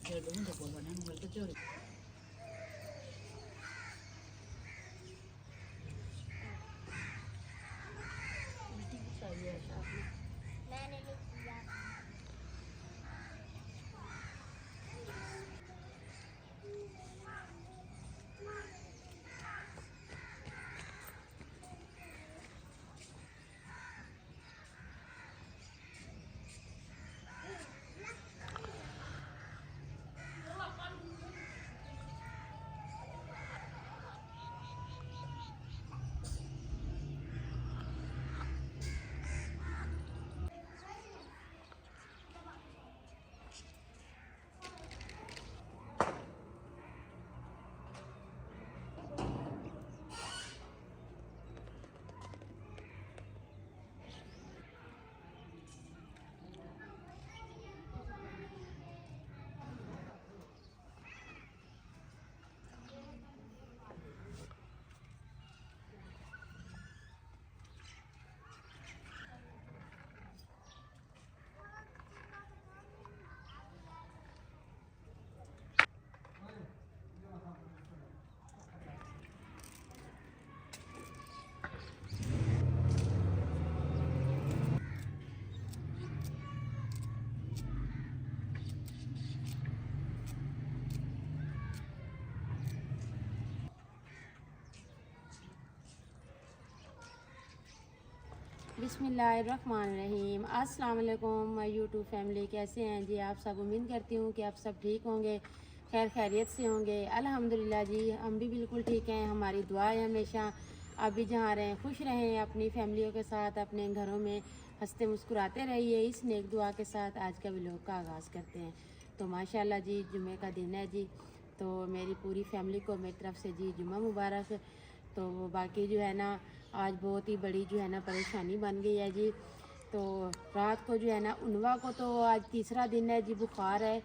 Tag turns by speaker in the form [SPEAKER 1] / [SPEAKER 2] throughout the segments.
[SPEAKER 1] मैंने नहीं किया।
[SPEAKER 2] बिस्मिल्लाहिर्रहमानिर्रहीम। अस्सलाम वालेकुम माय यूट्यूब फैमिली, कैसे हैं जी आप सब। उम्मीद करती हूँ कि आप सब ठीक होंगे, खैर खैरियत से होंगे। अल्हम्दुलिल्लाह जी हम भी बिल्कुल ठीक हैं। हमारी दुआ है हमेशा आप भी जहाँ रहें खुश रहें, अपनी फैमिलियों के साथ अपने घरों में हंसते मुस्कुराते रहिए। इस नेक दुआ के साथ आज का व्लॉग का आगाज़ करते हैं। तो माशाल्लाह जी जुमे का दिन है जी, तो मेरी पूरी फैमिली को मेरी तरफ से जी जुमा मुबारक। तो बाकी जो है ना आज बहुत ही बड़ी जो है ना परेशानी बन गई है जी। तो रात को जो है ना उनवा को तो आज तीसरा दिन है जी, बुखार है।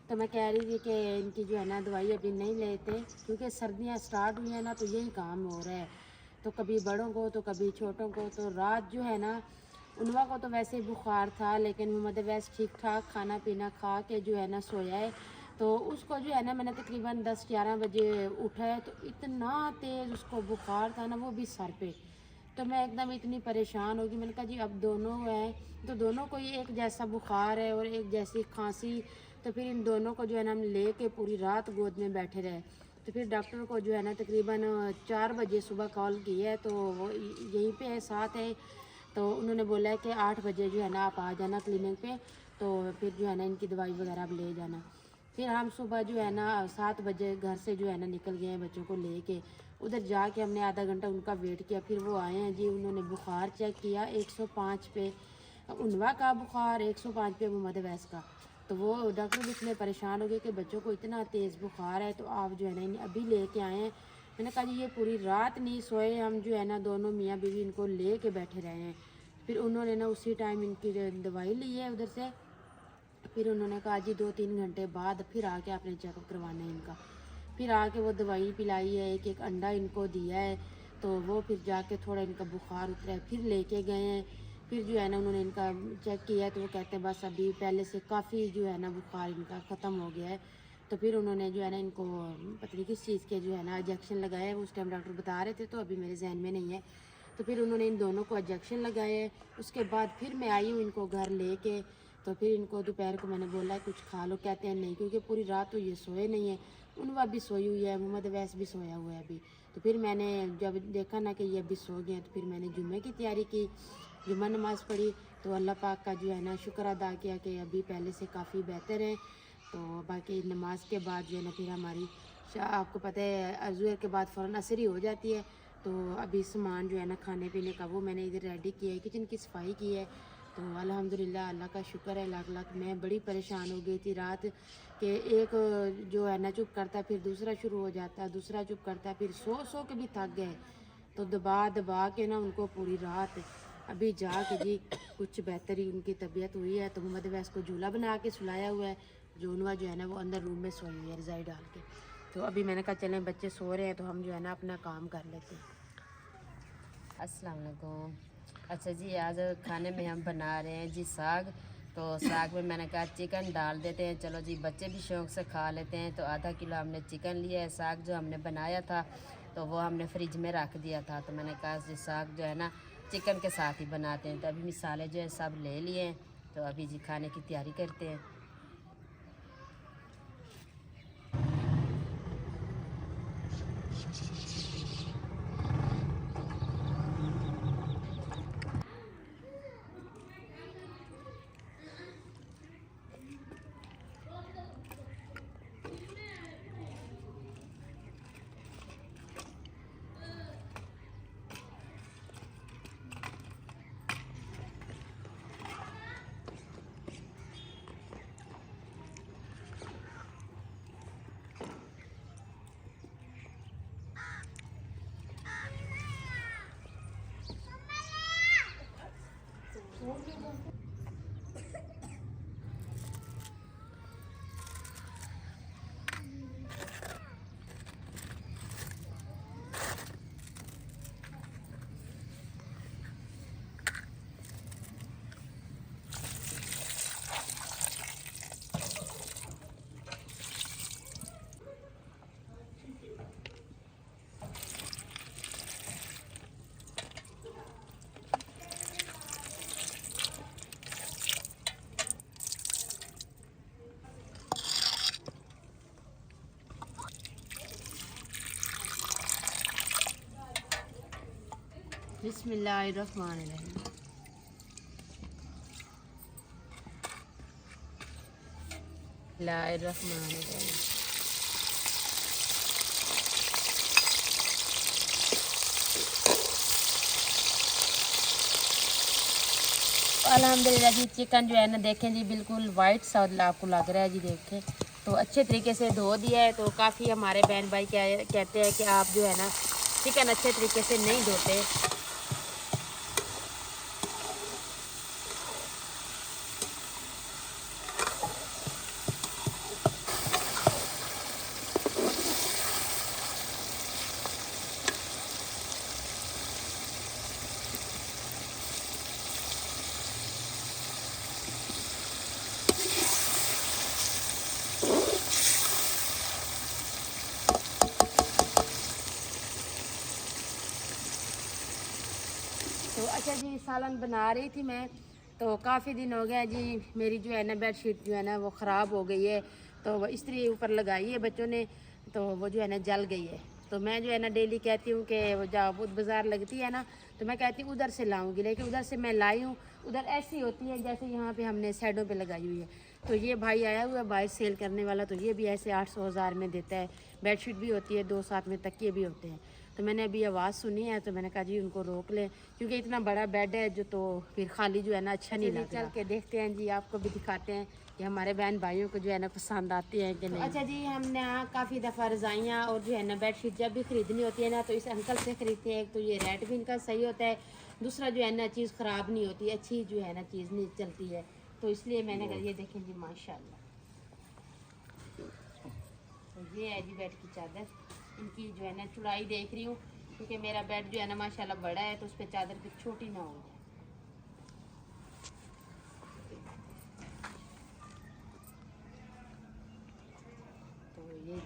[SPEAKER 2] तो मैं कह रही थी कि इनकी जो है ना दवाई अभी नहीं लेते, क्योंकि सर्दियाँ स्टार्ट हुई हैं ना, तो यही काम हो रहा है। तो कभी बड़ों को तो कभी छोटों को। तो रात जो है ना उनवा को तो वैसे ही बुखार था, लेकिन मोहम्मद वैसे ठीक ठाक खाना पीना खा के जो है ना सोया है। तो उसको जो है ना मैंने तकरीबन 10-11 बजे उठा है, तो इतना तेज़ उसको बुखार था ना, वो भी सर पे। तो मैं एकदम इतनी परेशान होगी। मैंने कहा जी अब दोनों हैं तो दोनों को ही एक जैसा बुखार है और एक जैसी खांसी, तो फिर इन दोनों को जो है ना हम ले के पूरी रात गोद में बैठे रहे। तो फिर डॉक्टर को जो है ना तकरीबन 4 बजे सुबह कॉल की है, तो वो यहीं पे है, साथ है। तो उन्होंने बोला है कि 8 बजे जो है ना आप आ जाना क्लिनिक पे, तो फिर जो है ना इनकी दवाई वगैरह आप ले जाना। फिर हम सुबह जो है ना 7 बजे घर से जो है ना निकल गए हैं बच्चों को लेके। उधर जाके हमने आधा घंटा उनका वेट किया, फिर वो आए हैं जी। उन्होंने बुखार चेक किया 105 पे उनवा का बुखार, 105 पे मोहम्मद वैस का। तो वो डॉक्टर भी इतने परेशान हो गए कि बच्चों को इतना तेज़ बुखार है, तो आप जो है ना इन्हें अभी लेके आए हैं। मैंने कहा जी ये पूरी रात नहीं सोए हम, जो है ना दोनों मियाँ बीवी इनको ले के बैठे रहे हैं। फिर उन्होंने ना उसी टाइम इनकी दवाई ली है उधर से। फिर उन्होंने कहा जी 2-3 घंटे बाद फिर आके आपने चेकअप करवाना है इनका। फिर आके वो दवाई पिलाई है, एक एक अंडा इनको दिया है। तो वो फिर जाके थोड़ा इनका बुखार उतरा है, फिर लेके गए हैं। फिर जो है ना उन्होंने इनका चेक किया, तो वो कहते हैं बस अभी पहले से काफ़ी जो है ना बुखार इनका ख़त्म हो गया है। तो फिर उन्होंने जो है ना इनको पता नहीं किस चीज़ के जो है ना इंजेक्शन लगाए, उस टाइम डॉक्टर बता रहे थे, तो अभी मेरे जहन में नहीं है। तो फिर उन्होंने इन दोनों को इंजेक्शन लगाए। उसके बाद फिर मैं आई हूँ इनको घर लेके। तो फिर इनको दोपहर को मैंने बोला कुछ खा लो, कहते हैं नहीं, क्योंकि पूरी रात तो ये सोए नहीं है। उनवा भी सोई हुई है, मोहम्मद वैस भी सोया हुआ है अभी। तो फिर मैंने जब देखा ना कि ये अभी सो गए, तो फिर मैंने जुम्मे की तैयारी की, जुम्मा नमाज़ पढ़ी। तो अल्लाह पाक का जो है ना शुक्र अदा किया कि अभी पहले से काफ़ी बेहतर है। तो बाकी नमाज के बाद जो है ना फिर हमारी आपको पता है अज़ूर के बाद फ़ौरन असर ही हो जाती है। तो अभी सामान जो है ना खाने पीने का वो मैंने इधर रेडी किया है, किचन की सफाई की है। तो अल्हम्दुलिल्लाह अल्लाह का शुक्र है लाख लाख। मैं बड़ी परेशान हो गई थी रात कि एक जो है ना चुप करता फिर दूसरा शुरू हो जाता, दूसरा चुप करता, फिर सो सो के भी थक गए। तो दबा दबा के ना उनको पूरी रात अभी जाके जी कुछ बेहतर ही उनकी तबीयत हुई है। तो मोहम्मद वैस को झूला बना के सुलाया हुआ है, जोनवा जो है ना वो अंदर रूम में सोई हुई है रज़ाई डाल के। तो अभी मैंने कहा चलें बच्चे सो रहे हैं तो हम जो है ना अपना काम कर लेते हैं।
[SPEAKER 3] अस्सलाम वालेकुम। अच्छा जी आज खाने में हम बना रहे हैं जी साग।
[SPEAKER 2] तो साग में मैंने कहा चिकन डाल देते हैं। चलो जी, बच्चे भी शौक़ से खा लेते हैं। तो आधा किलो हमने चिकन लिया है। साग जो हमने बनाया था तो वो हमने फ्रिज में रख दिया था। तो मैंने कहा जी साग जो है ना चिकन के साथ ही बनाते हैं। तो अभी मसाले जो है सब ले लिए हैं। तो अभी जी खाने की तैयारी करते हैं। बिस्मिल्लाहिर्रहमानिर्रहीम। अल्हम्दुलिल्लाह जी, चिकन जो है ना देखें जी बिल्कुल वाइट सा आपको लग रहा है जी। देखें तो अच्छे तरीके से धो दिया है। तो काफ़ी हमारे बहन भाई क्या कहते हैं कि आप जो है ना चिकन अच्छे तरीके से नहीं धोते। तो अच्छा जी, सालन बना रही थी मैं। तो काफ़ी दिन हो गया जी, मेरी जो है ना बेडशीट जो है ना वो ख़राब हो गई है। तो वो इस्त्री ऊपर लगाई है बच्चों ने, तो वो जो है ना जल गई है। तो मैं जो है ना डेली कहती हूँ कि वो जहाँ बुध बाज़ार लगती है ना, तो मैं कहती हूँ उधर से लाऊंगी। लेकिन उधर से मैं लाई हूँ, उधर ऐसी होती है जैसे यहाँ पे हमने साइडों पे लगाई हुई है। तो ये भाई आया हुआ है बाहर सेल करने वाला, तो ये भी ऐसे 800-1000 में देता है। बेडशीट भी होती है, 2 साथ में तकिए भी होते हैं। तो मैंने अभी आवाज़ सुनी है, तो मैंने कहा जी उनको रोक लें, क्योंकि इतना बड़ा बेड है जो, तो फिर खाली जो है ना अच्छा नहीं लगता। चल के देखते हैं जी, आपको भी दिखाते हैं कि हमारे बहन भाइयों को जो है ना पसंद आती है कि नहीं। अच्छा जी, हमने यहाँ काफ़ी दफ़ा रज़ाइयाँ और जो है ना बेडशीट जब भी ख़रीदनी होती है ना, तो इस अंकल से ख़रीदते हैं। तो ये रेट भी इनका सही होता है, दूसरा जो है ना चीज़ ख़राब नहीं होती, अच्छी जो है ना चीज़ नहीं चलती है। तो इसलिए मैंने कहा ये देखें जी माशाल्लाह। तो ये है जी बेड की चादर, इनकी जो है ना चौड़ाई देख रही हूँ, क्योंकि मेरा बेड जो है ना माशाल्लाह बड़ा है, तो उस पर चादर भी छोटी ना हो जाए। तो ये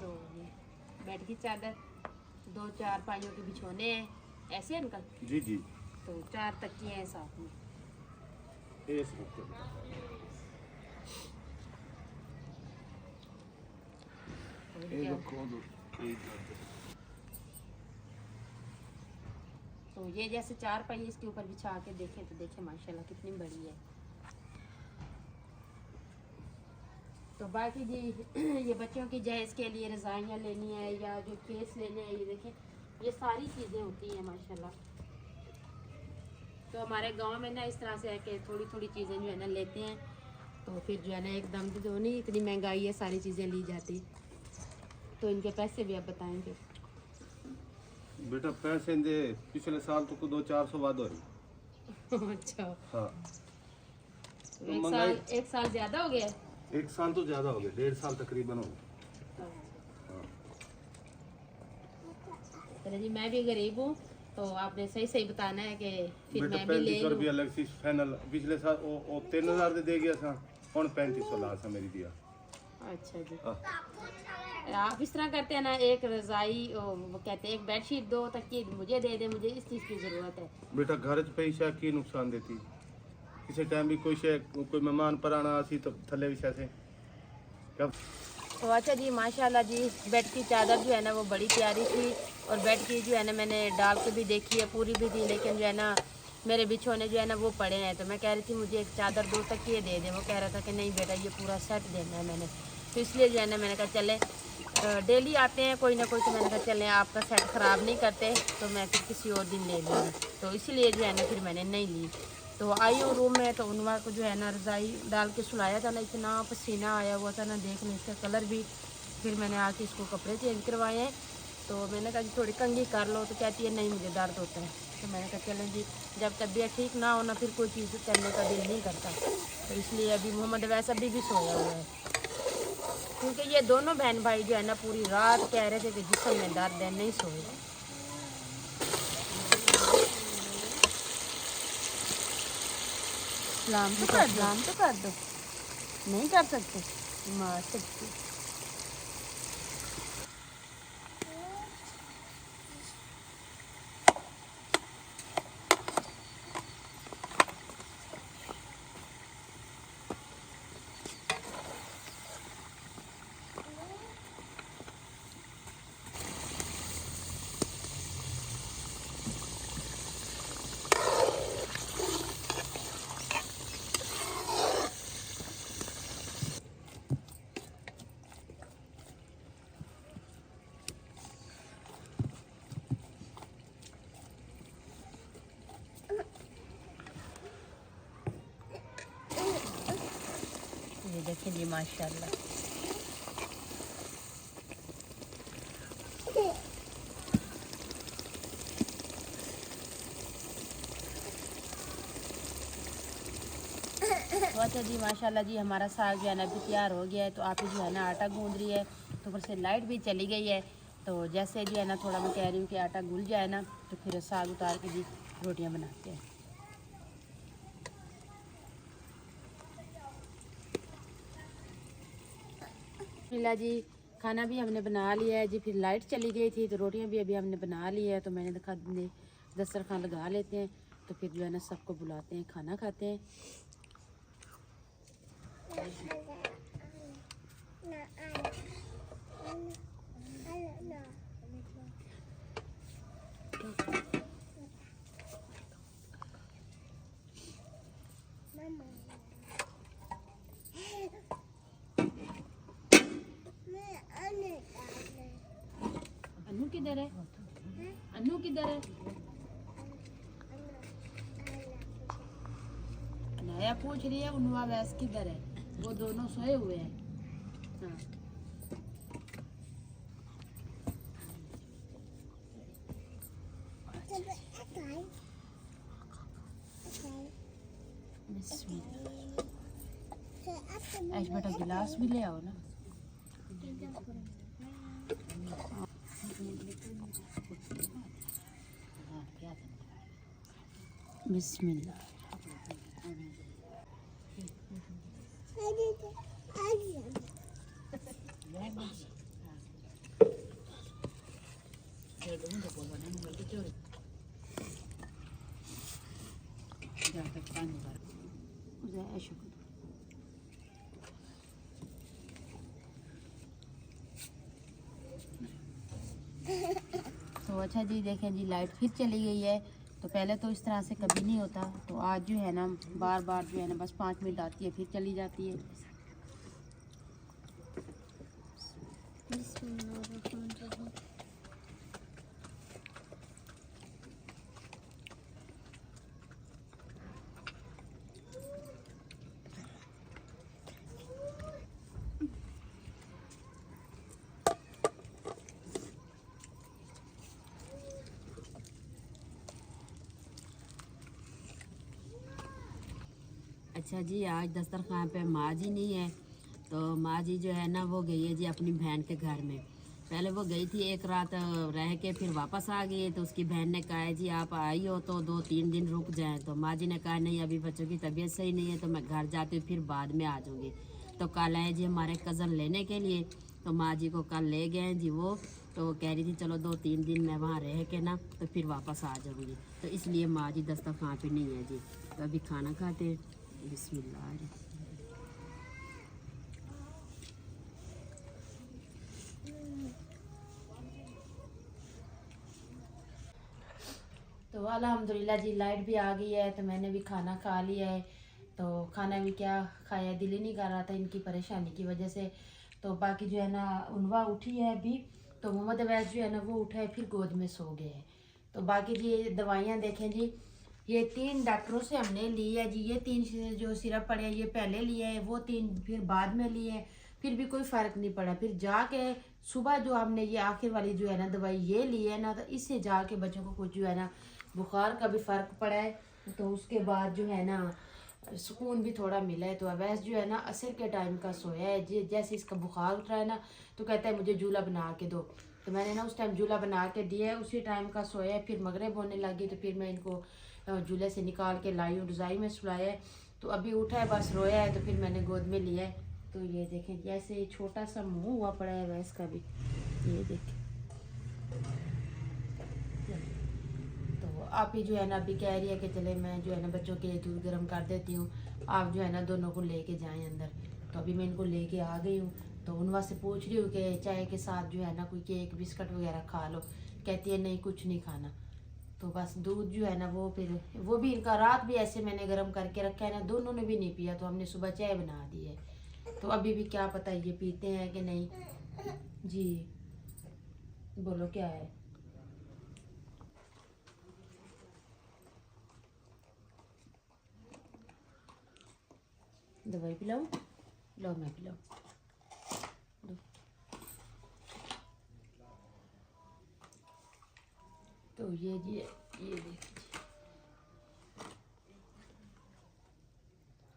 [SPEAKER 2] बेड की चादर, 2-4 पाइयों के बिछोने हैं, ऐसे अंकल
[SPEAKER 3] जी जी।
[SPEAKER 2] तो 4 तकिए हैं साथ में। तो ये जैसे 4 पहिए इसके ऊपर बिछा के देखें तो देखें माशाल्लाह कितनी बड़ी है। तो बाकी जी ये बच्चों की जहेज़ के लिए रज़ाइयाँ लेनी है या जो केस लेने हैं, ये देखें ये सारी चीज़ें होती हैं माशाल्लाह। तो हमारे गांव में ना इस तरह से है कि थोड़ी थोड़ी चीज़ें जो है ना लेते हैं, तो फिर जो है ना एकदम तो नहीं, इतनी महंगाई है, सारी चीज़ें ली जाती। तो इनके पैसे भी आप बताएंगे।
[SPEAKER 3] बेटा पैसे दे पिछले साल तो 200-400 वाद हो।
[SPEAKER 2] अच्छा
[SPEAKER 3] हाँ,
[SPEAKER 2] तो एक साल ज़्यादा हो गया है।
[SPEAKER 3] एक साल तो ज़्यादा हो गया, 1.5 साल तकरीबन हो गया।
[SPEAKER 2] चलो जी, मैं भी गरीब हूँ, तो आपने सही सही बताना है कि फिर
[SPEAKER 3] बेटा
[SPEAKER 2] मैं भी ले
[SPEAKER 3] 3500
[SPEAKER 2] लूँ।
[SPEAKER 3] रुपया अलग सी फाइनल पिछले साल वो 3000 दे गया था और 3500 ला सा मेरी दिया।
[SPEAKER 2] अच्छा जी,
[SPEAKER 3] हाँ।
[SPEAKER 2] आप इस तरह करते हैं ना, एक रजाई वो कहते हैं एक बेडशीट दो तकिए मुझे दे दे, मुझे इस चीज़ की ज़रूरत है।
[SPEAKER 3] बेटा घर च पैसा की नुकसान देती किसी टाइम भी कोई मेहमान पर आना सी तो थले विषय से कब
[SPEAKER 2] तो अच्छा जी, माशाल्लाह जी, बेड की चादर जो है ना वो बड़ी प्यारी थी, और बेड की जो है ना मैंने डाल के भी देखी है, पूरी भी थी, लेकिन जो है ना मेरे बिछोने जो है ना वो पड़े हैं। तो मैं कह रही थी मुझे एक चादर 2 तकिए दे दे, वो कह रहा था कि नहीं बेटा ये पूरा सेट देना है मैंने। तो इसलिए जो है ना मैंने कहा चले डेली आते हैं कोई ना कोई, तो मैंने कहा चलें आपका सेट ख़राब नहीं करते, तो मैं फिर किसी और दिन ले लूँगी। तो इसीलिए जो है ना फिर मैंने नहीं ली। तो आई हूँ रूम में, तो उनवा को जो है ना रज़ाई डाल के सुलाया था ना, इतना पसीना आया हुआ था ना, देख लें इसका कलर भी। फिर मैंने आके इसको कपड़े चेंज करवाए हैं। तो मैंने कहा जी थोड़ी कंघी कर लो, तो कहती है नहीं मुझे दर्द होता है। तो मैंने कहा चलें जी, जब तबीयत ठीक ना हो ना फिर कोई चीज़ करने का दिल नहीं करता। तो इसलिए अभी मोहम्मद वैसे अभी भी सोया हुआ है, क्योंकि ये दोनों बहन भाई जो है ना पूरी रात कह रहे थे कि जिस्म में दर्द है, नहीं सोए। सलाम तो कर दो, नहीं कर सकते, मार सकते। ये देखें जी माशाल्लाह। तो अच्छा जी माशाल्लाह जी, हमारा साग जो है ना अभी तैयार हो गया है। तो आप ही जो है ना आटा गूंद रही है, तो ऊपर से लाइट भी चली गई है। तो जैसे जो है ना थोड़ा मैं कह रही हूँ कि आटा घुल जाए ना, तो फिर साग उतार के जी रोटियाँ बनाते हैं। मिला जी, खाना भी हमने बना लिया है जी। फिर लाइट चली गई थी, तो रोटियां भी अभी हमने बना ली है। तो मैंने देखा दस्तरखान लगा लेते हैं, तो फिर जो है ना सबको बुलाते हैं, खाना खाते हैं। अनु किधर है? अनु किधर है? नया पूछ रही है उनवा वैस किधर है, वो दोनों सोए हुए हैं। हाँ। ऐश बेटा गिलास भी ले आओ ना। बिस्मिल्लाह। तो अच्छा जी, देखें जी लाइट फिर चली गई है। तो पहले तो इस तरह से कभी नहीं होता, तो आज जो है ना बार बार जो है ना बस 5 मिनट आती है फिर चली जाती है। अच्छा जी, आज दस्तरखान पे माँ जी नहीं है, तो माँ जी जो है ना वो गई है जी अपनी बहन के घर में।
[SPEAKER 4] पहले वो गई थी एक रात रह के फिर वापस आ गई। तो उसकी बहन ने कहा है जी आप आई हो तो 2-3 दिन रुक जाएं। तो माँ जी ने कहा नहीं अभी बच्चों की तबीयत सही नहीं है तो मैं घर जाती हूँ फिर बाद में आ जाऊँगी। तो कल आए जी हमारे कज़न लेने के लिए। तो माँ जी को कल ले गए जी वो। तो कह रही थी चलो 2-3 दिन मैं वहाँ रह के ना तो फिर वापस आ जाऊँगी। तो इसलिए माँ जी दस्तरखान पे नहीं है जी। तो अभी खाना खाते हैं। बिस्मिल्लाह।
[SPEAKER 2] तो अल्हम्दुलिल्लाह जी लाइट भी आ गई है तो मैंने भी खाना खा लिया है। तो खाना भी क्या खाया, दिल ही नहीं कर रहा था इनकी परेशानी की वजह से। तो बाकी जो है ना उनवा उठी है अभी। तो मोहम्मद अवैस जो है ना वो उठा है फिर गोद में सो गए हैं। तो बाकी जी दवाइयाँ देखें जी, ये 3 डॉक्टरों से हमने ली है जी। ये 3 जो सिरप पड़े हैं ये पहले लिए हैं, वो 3 फिर बाद में लिए हैं, फिर भी कोई फ़र्क नहीं पड़ा। फिर जाके सुबह जो हमने ये आखिर वाली जो है ना दवाई ये ली है ना, तो इससे जाके बच्चों को कुछ जो है ना बुखार का भी फ़र्क पड़ा है। तो उसके बाद जो है ना सुकून भी थोड़ा मिला है। तो अवैस जो है ना असर के टाइम का सोया है जी। जैसे इसका बुखार उठ रहा है ना तो कहता है मुझे झूला बना के दो। तो मैंने ना उस टाइम झूला बना के दिया है, उसी टाइम का सोया है। फिर मगरिब होने लगी तो फिर मैं इनको झूले से निकाल के लाई हूँ, रज़ाई में सुलाया है। तो अभी उठा है बस रोया है तो फिर मैंने गोद में लिया है। तो ये देखें जैसे छोटा सा मुंह हुआ पड़ा है अवैस का भी, ये देखें। तो आप ही जो है ना अभी कह रही है कि चले मैं जो है ना बच्चों के लिए दूध गर्म कर देती हूँ, आप जो है ना दोनों को लेके जाएं अंदर। तो अभी मैं इनको लेके आ गई हूँ। तो उनवा से पूछ रही हूँ कि चाय के साथ जो है ना कोई केक बिस्किट वगैरह खा लो। कहती है नहीं कुछ नहीं खाना। तो बस दूध जो है ना वो फिर वो भी इनका रात भी ऐसे मैंने गर्म करके रखा है ना, दोनों ने भी नहीं पिया। तो हमने सुबह चाय बना दी है। तो अभी भी क्या पता ये पीते हैं कि नहीं। जी बोलो क्या है। दवाई पिलाऊं? लो मैं पिलाऊं। लो। तो ये देखिए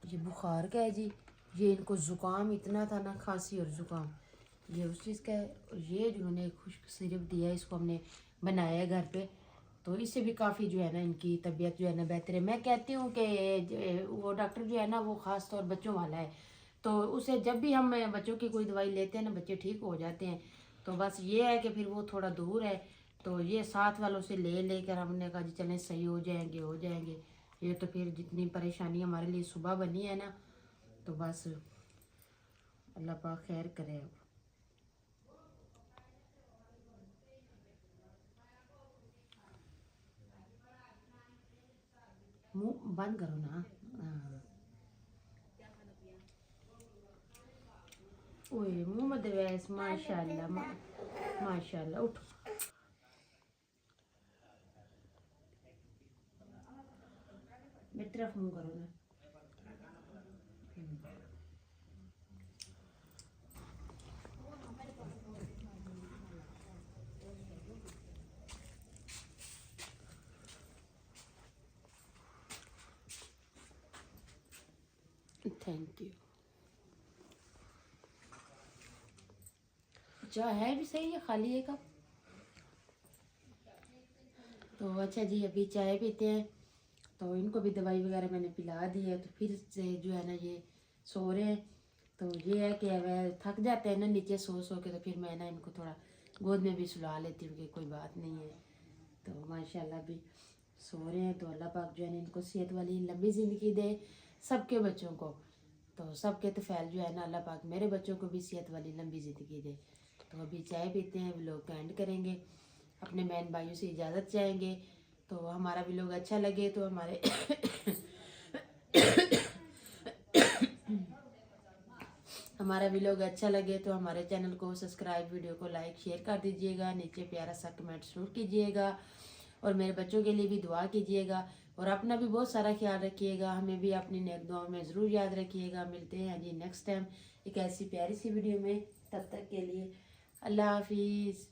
[SPEAKER 2] ये बुखार का है जी। ये इनको ज़ुकाम इतना था ना, खांसी और ज़ुकाम, ये उस चीज़ का है। और ये जो उन्होंने खुश्क सिरप दिया है इसको हमने बनाया है घर पे। तो इससे भी काफ़ी जो है ना इनकी तबीयत जो है ना बेहतर है। मैं कहती हूँ कि वो डॉक्टर जो है ना वो ख़ास तौर बच्चों वाला है। तो उसे जब भी हम बच्चों की कोई दवाई लेते हैं ना बच्चे ठीक हो जाते हैं। तो बस ये है कि फिर वो थोड़ा दूर है। तो ये साथ वालों से लेकर हमने कहा जी चलें सही हो जाएंगे। ये तो फिर जितनी परेशानी हमारे लिए सुबह बनी है ना, तो बस अल्लाह पाक खैर करे। अब मुंह बंद करो ना। हाँ। ओए मोहम्मद अवैस माशाल्लाह माशाल्लाह उठो। मेरी तरफ मुंह करो ना। Thank you. चाय है भी सही है, खाली है कप। तो अच्छा जी अभी चाय पीते हैं। तो इनको भी दवाई वगैरह मैंने पिला दी है। तो फिर से जो है ना ये सो रहे हैं। तो ये है कि वह थक जाते हैं ना नीचे सो के। तो फिर मैं ना इनको थोड़ा गोद में भी सुला लेती हूँ कि कोई बात नहीं है। तो माशाल्लाह भी सो रहे हैं। तो अल्लाह पाक जो है ना इनको सेहत वाली लंबी ज़िंदगी दे सबके बच्चों को। तो सबके तफ़ैल जो है ना अल्लाह पाक मेरे बच्चों को भी सेहत वाली लंबी ज़िंदगी दे। तो अभी चाय पीते हैं, व्लॉग का एंड करेंगे, अपने बहन भाइयों से इजाज़त चाहेंगे। तो हमारा व्लॉग अच्छा लगे तो हमारे हमारा व्लॉग अच्छा लगे तो हमारे चैनल को सब्सक्राइब, वीडियो को लाइक शेयर कर दीजिएगा। नीचे प्यारा सा कमेंट ज़रूर कीजिएगा और मेरे बच्चों के लिए भी दुआ कीजिएगा। और अपना भी बहुत सारा ख्याल रखिएगा। हमें भी अपनी नेक दुआओं में ज़रूर याद रखिएगा। मिलते हैं जी नेक्स्ट टाइम एक ऐसी प्यारी सी वीडियो में। तब तक के लिए अल्लाह हाफिज़।